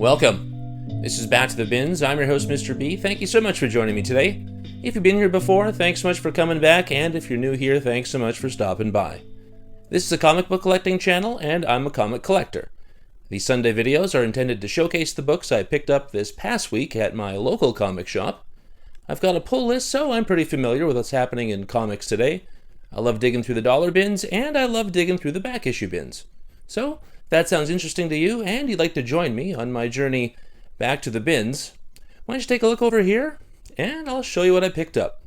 Welcome. This is Back to the Bins. I'm your host, Mr. B. Thank you so much for joining me today. If you've been here before, thanks so much for coming back, and if you're new here, thanks so much for stopping by. This is a comic book collecting channel, and I'm a comic collector. These Sunday videos are intended to showcase the books I picked up this past week at my local comic shop. I've got a pull list, so I'm pretty familiar with what's happening in comics today. I love digging through the dollar bins, and I love digging through the back issue bins. So, if that sounds interesting to you, and you'd like to join me on my journey back to the bins, why don't you take a look over here, and I'll show you what I picked up.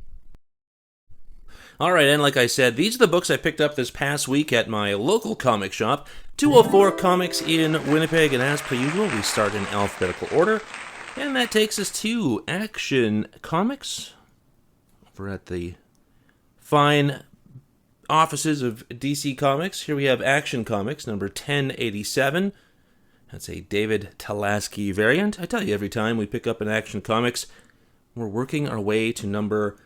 Alright, and like I said, these are the books I picked up this past week at my local comic shop, 204 Comics in Winnipeg, and as per usual, we start in alphabetical order, and that takes us to Action Comics, over at the fine offices of DC Comics. Here we have Action Comics, number 1087. That's a David Talaski variant. I tell you, every time we pick up an Action Comics, we're working our way to number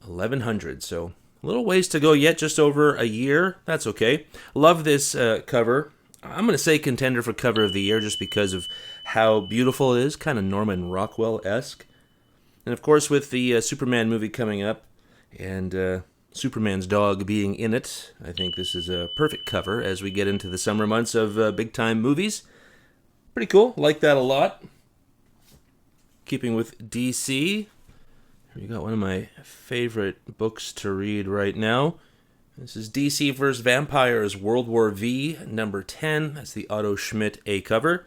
1100, so a little ways to go yet, just over a year. That's okay. Love this cover. I'm going to say contender for cover of the year just because of how beautiful it is, kind of Norman Rockwell-esque. And of course, with the Superman movie coming up, and Superman's dog being in it, I think this is a perfect cover as we get into the summer months of big-time movies. Pretty cool. Like that a lot. Keeping with DC, here you got one of my favorite books to read right now. This is DC vs. Vampires World War V, number 10. That's the Otto Schmidt A cover.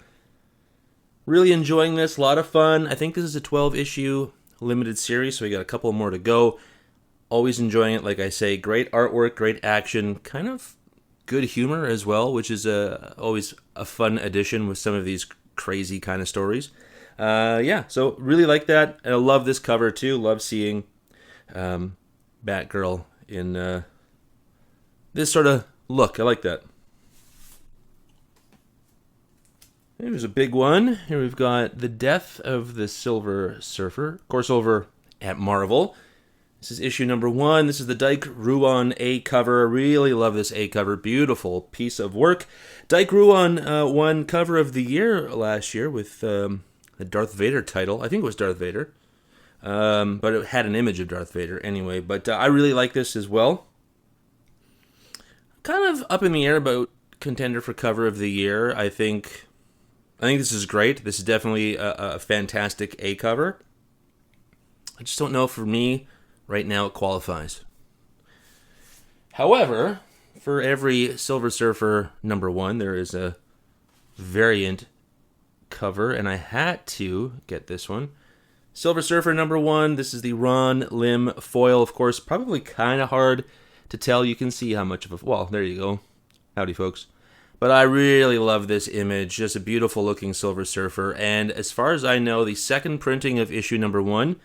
Really enjoying this. A lot of fun. I think this is a 12-issue limited series, so we got a couple more to go. Always enjoying it, like I say. Great artwork, great action, kind of good humor as well, which is always a fun addition with some of these crazy kind of stories. So really like that. And I love this cover too. Love seeing Batgirl in this sort of look. I like that. Here's a big one. Here we've got The Death of the Silver Surfer. Of course, over at Marvel. This is issue number 1. This is the Dike Ruan A cover. Really love this A cover. Beautiful piece of work. Dike Ruan won cover of the year last year with the Darth Vader title. I think it was Darth Vader. But it had an image of Darth Vader anyway. But I really like this as well. Kind of up in the air about contender for cover of the year. I think this is great. This is definitely a fantastic A cover. I just don't know, for me, right now it qualifies. However, for every Silver Surfer number 1, there is a variant cover, and I had to get this one. Silver Surfer number 1, this is the Ron Lim foil, of course, probably kind of hard to tell. You can see how much of a... Well, there you go. Howdy, folks. But I really love this image. Just a beautiful looking Silver Surfer, and as far as I know, the second printing of issue number 1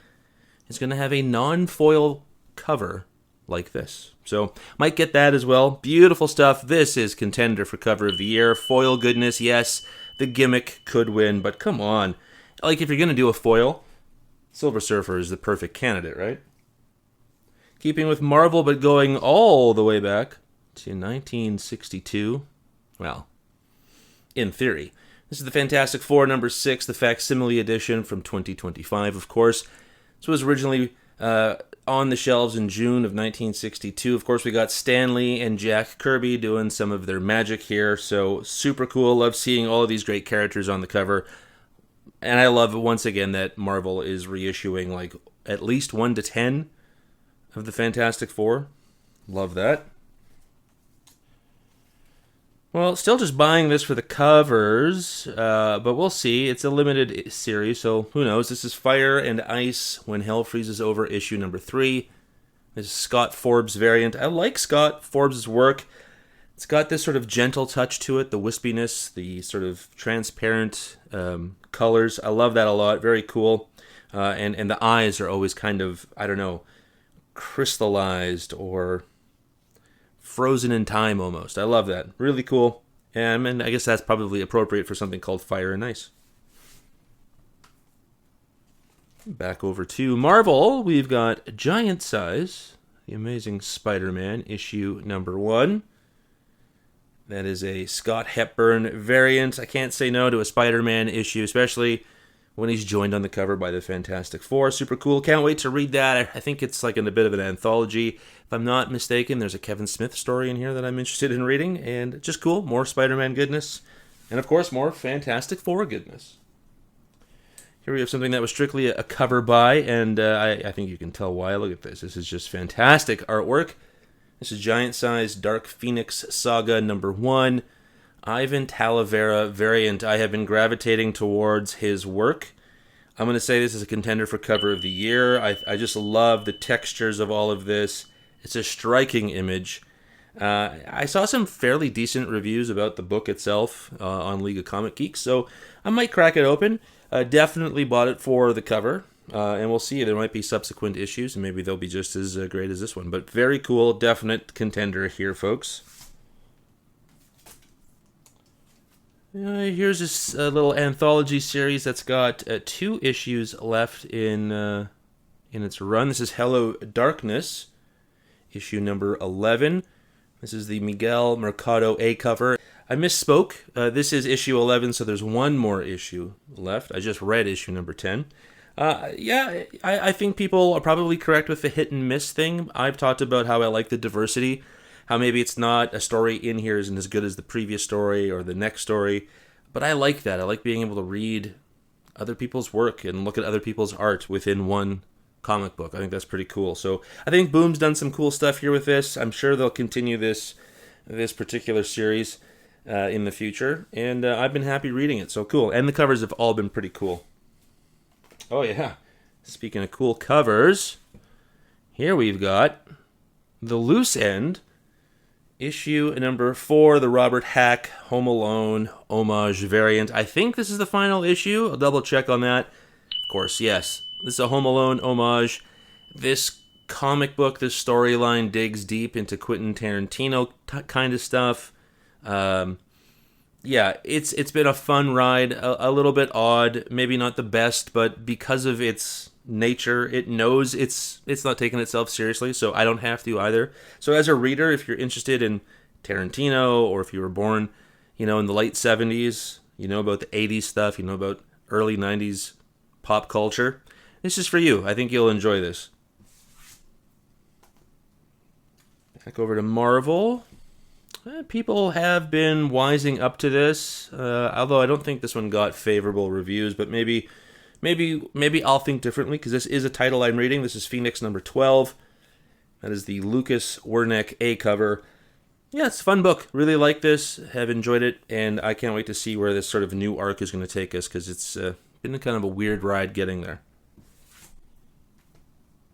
is going to have a non-foil cover like this. So, might get that as well. Beautiful stuff. This is contender for cover of the year. Foil goodness, yes. The gimmick could win, but come on. Like, if you're going to do a foil, Silver Surfer is the perfect candidate, right? Keeping with Marvel, but going all the way back to 1962. Well, in theory. This is the Fantastic Four number 6, the facsimile edition from 2025, of course. This was originally on the shelves in June of 1962. Of course, we got Stan Lee and Jack Kirby doing some of their magic here, so super cool. Love seeing all of these great characters on the cover. And I love, once again, that Marvel is reissuing like at least 1 to 10 of the Fantastic Four. Love that. Well, still just buying this for the covers, but we'll see. It's a limited series, so who knows. This is Fire and Ice When Hell Freezes Over, issue number 3. This is Scott Forbes variant. I like Scott Forbes' work. It's got this sort of gentle touch to it, the wispiness, the sort of transparent colors. I love that a lot. Very cool. And the eyes are always kind of, I don't know, crystallized or frozen in time almost. I love that. Really cool. And I guess that's probably appropriate for something called Fire and Ice. Back over to Marvel, we've got Giant-Size, The Amazing Spider-Man, issue number 1. That is a Scott Hepburn variant. I can't say no to a Spider-Man issue, especially when he's joined on the cover by the Fantastic Four. Super cool. Can't wait to read that. I think it's like in a bit of an anthology. If I'm not mistaken, there's a Kevin Smith story in here that I'm interested in reading. And just cool. More Spider-Man goodness. And of course, more Fantastic Four goodness. Here we have something that was strictly a cover by, and I think you can tell why. Look at this. This is just fantastic artwork. This is Giant-Size Dark Phoenix Saga #1. Ivan Talavera variant. I have been gravitating towards his work. I'm going to say this is a contender for cover of the year. I just love the textures of all of this. It's a striking image. I saw some fairly decent reviews about the book itself on League of Comic Geeks, so I might crack it open. Definitely bought it for the cover, and we'll see. There might be subsequent issues, and maybe they'll be just as great as this one. But very cool, definite contender here, folks. Here's this little anthology series that's got 2 issues left in its run. This is Hello Darkness, issue number 11. This is the Miguel Mercado A cover. I misspoke. This is issue 11, so there's one more issue left. I just read issue number 10. I think people are probably correct with the hit and miss thing. I've talked about how I like the diversity, how maybe it's not a story in here isn't as good as the previous story or the next story, but I like that. I like being able to read other people's work and look at other people's art within one comic book. I think that's pretty cool. So I think Boom's done some cool stuff here with this. I'm sure they'll continue this particular series in the future, and I've been happy reading it. So cool. And the covers have all been pretty cool. Oh yeah. Speaking of cool covers, here we've got The Loose End, issue number 4, the Robert Hack Home Alone homage variant. I think this is the final issue. I'll double check on that. Of course, yes. This is a Home Alone homage. This comic book, this storyline digs deep into Quentin Tarantino kind of stuff. It's been a fun ride, a little bit odd, maybe not the best, but because of its nature, it knows it's not taking itself seriously, so I don't have to either. So as a reader, if you're interested in Tarantino, or if you were born, in the late 70s, you know about the 80s stuff, you know about early 90s pop culture, this is for you. I think you'll enjoy this. Back over to Marvel. People have been wising up to this, although I don't think this one got favorable reviews, but maybe I'll think differently, because this is a title I'm reading. This is Phoenix number 12. That is the Lucas Werneck A cover. Yeah, it's a fun book. Really like this. Have enjoyed it, and I can't wait to see where this sort of new arc is going to take us, because it's been kind of a weird ride getting there.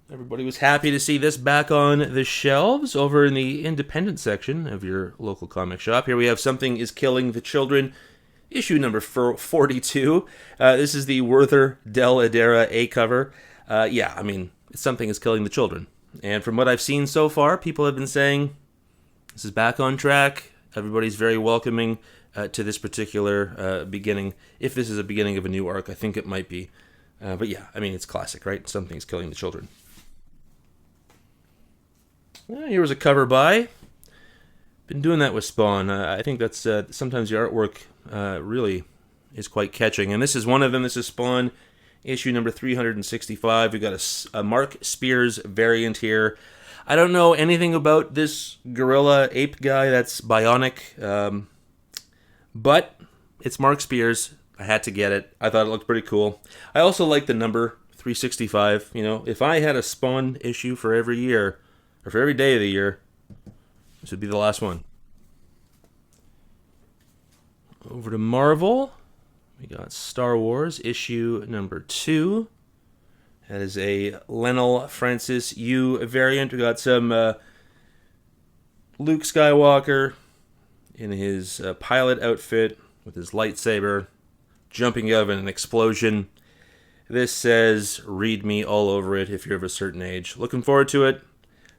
Everybody was happy to see this back on the shelves over in the independent section of your local comic shop. Here we have Something is Killing the Children, issue number 42. This is the Werther Del Adera A cover. Something is Killing the Children. And from what I've seen so far, people have been saying this is back on track. Everybody's very welcoming to this particular beginning. If this is a beginning of a new arc, I think it might be. It's classic, right? Something's Killing the Children. Here was a cover by. Been doing that with Spawn. I think that's sometimes the artwork really is quite catching. And this is one of them. This is Spawn, issue number 365. We've got a Mark Spears variant here. I don't know anything about this gorilla ape guy that's bionic, but it's Mark Spears. I had to get it. I thought it looked pretty cool. I also like the number 365. If I had a Spawn issue for every year, or for every day of the year, this would be the last one. Over to Marvel. We got Star Wars, issue number 2. That is a Lionel Francis Yu variant. We got some Luke Skywalker in his pilot outfit with his lightsaber jumping out of an explosion. This says, read me all over it if you're of a certain age. Looking forward to it.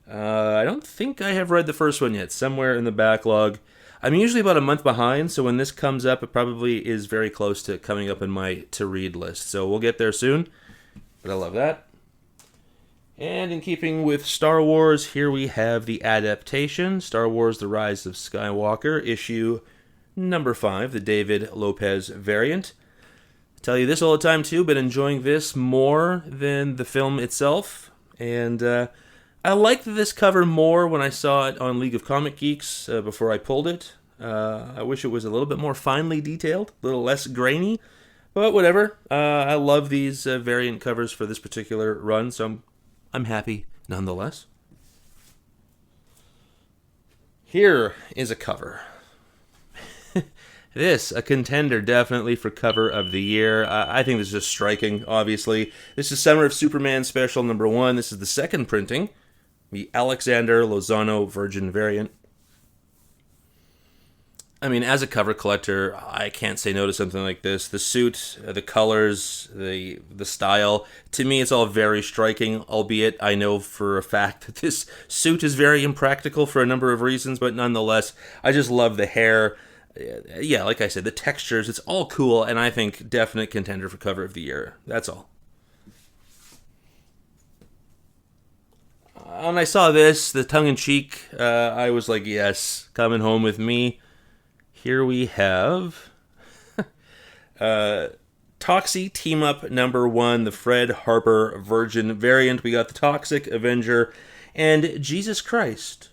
I don't think I have read the first one yet. Somewhere in the backlog. I'm usually about a month behind, so when this comes up, it probably is very close to coming up in my to-read list. So we'll get there soon, but I love that. And in keeping with Star Wars, here we have the adaptation, Star Wars The Rise of Skywalker, issue number 5, the David Lopez variant. I tell you this all the time too, but enjoying this more than the film itself. And I liked this cover more when I saw it on League of Comic Geeks before I pulled it. I wish it was a little bit more finely detailed, a little less grainy, but whatever. I love these variant covers for this particular run, so I'm happy nonetheless. Here is a cover. This, a contender definitely for cover of the year. I think this is just striking, obviously. This is Summer of Superman Special number 1. This is the second printing. The Alexander Lozano Virgin variant. I mean, as a cover collector, I can't say no to something like this. The suit, the colors, the style, to me it's all very striking, albeit I know for a fact that this suit is very impractical for a number of reasons, but nonetheless, I just love the hair. Yeah, like I said, the textures, it's all cool, and I think definite contender for cover of the year. That's all. When I saw this, the tongue-in-cheek, I was like, yes, coming home with me. Here we have Toxie Team Up number 1, the Fred Harper Virgin variant. We got the Toxic Avenger and Jesus Christ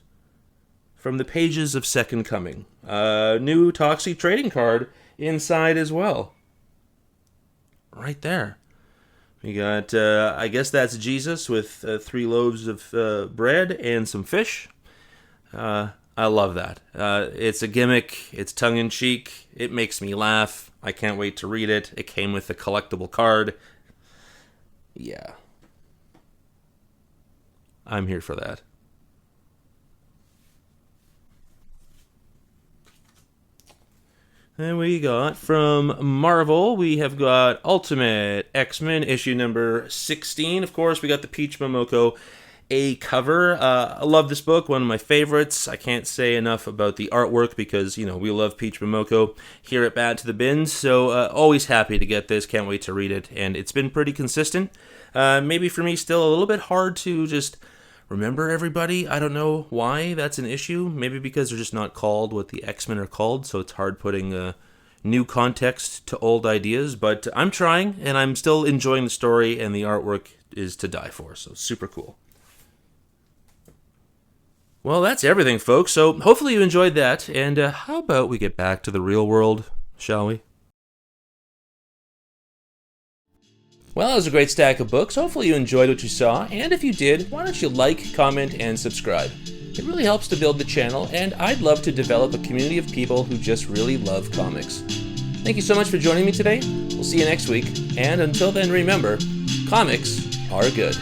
from the pages of Second Coming. New Toxie trading card inside as well. Right there. We got, I guess that's Jesus with 3 loaves of bread and some fish. I love that. It's a gimmick. It's tongue-in-cheek. It makes me laugh. I can't wait to read it. It came with a collectible card. Yeah. I'm here for that. And we got from Marvel, we have got Ultimate X-Men issue number 16. Of course, we got the Peach Momoko A cover. I love this book, one of my favorites. I can't say enough about the artwork because, you know, we love Peach Momoko here at Bad to the Bins. So always happy to get this. Can't wait to read it. And it's been pretty consistent. Maybe for me still a little bit hard to just remember everybody. I don't know why that's an issue. Maybe because they're just not called what the X-Men are called, so it's hard putting new context to old ideas. But I'm trying, and I'm still enjoying the story, and the artwork is to die for, so super cool. Well, that's everything, folks, so hopefully you enjoyed that, and how about we get back to the real world, shall we? Well, that was a great stack of books. Hopefully you enjoyed what you saw, and if you did, why don't you like, comment, and subscribe? It really helps to build the channel, and I'd love to develop a community of people who just really love comics. Thank you so much for joining me today. We'll see you next week, and until then, remember, comics are good.